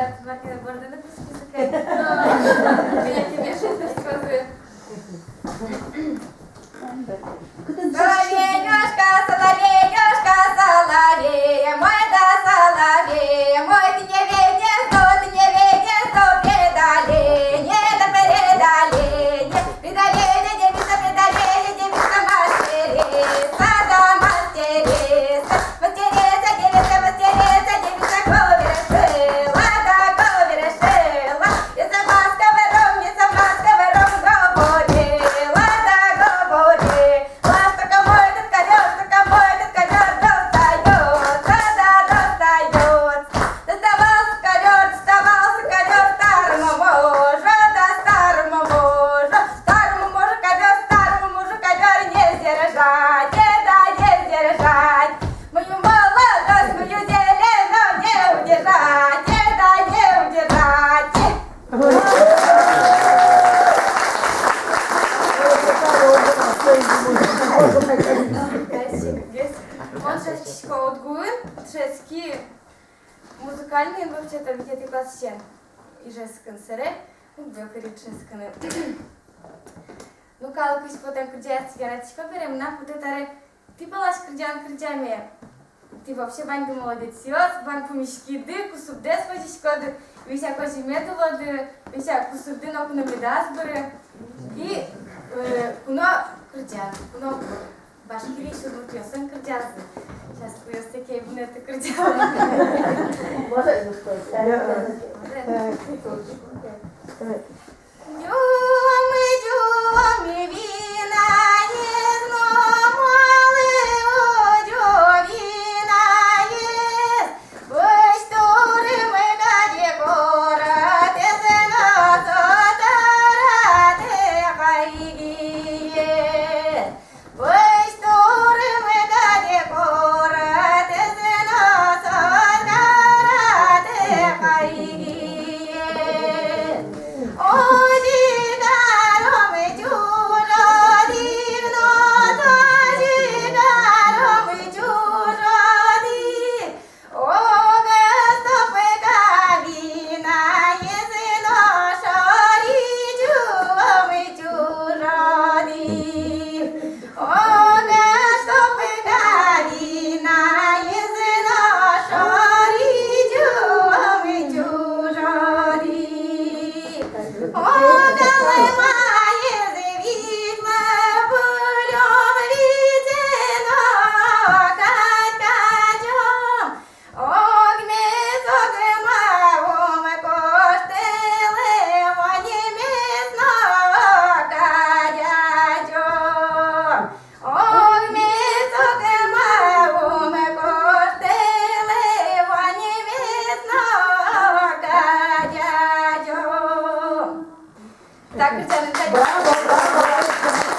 ребята, Маркина Борда на списке. Меня тебе что-то рассказывает. Соловей-нёшка, соловей-нёшка, соловей, мой да соловей, мой ты не вей гнездо, предали, не да предали, девица, мастерица, да мастерица, девица, ковер шила, да ковер шила, я сама с ковыром, говорила, да говорила, только мой этот ковер достается, да достается, доставался ковер, старому мужу ковер не сдержать, не сдержать, мою молодость, мою зеленую не удержать, не удержать. Он шашечка отгуын, шески музыкальный, вообще-то где-то класс сен. И жескан сере, говорит жесканы. Ну, калкусь потом курдяц, гератичка берем на путетаре. Ты палаш курдяме. Ты вообще баньку молодец, баньку мешкиды, кусубдес водичкоды, вися козимету воды, вися кусубды, но куно медасбыры. И куно курдян, куно башкири шурмут ёсын курдязы. Сейчас куёс такие бунеты курдяны. Можно сказать? Дюми, вина, есть, но малый вина есть. Пусть туры мы гади город, из нас отараты хайги есть. Пусть туры мы гади город, из нас отараты хайги есть. Так, Браво, браво!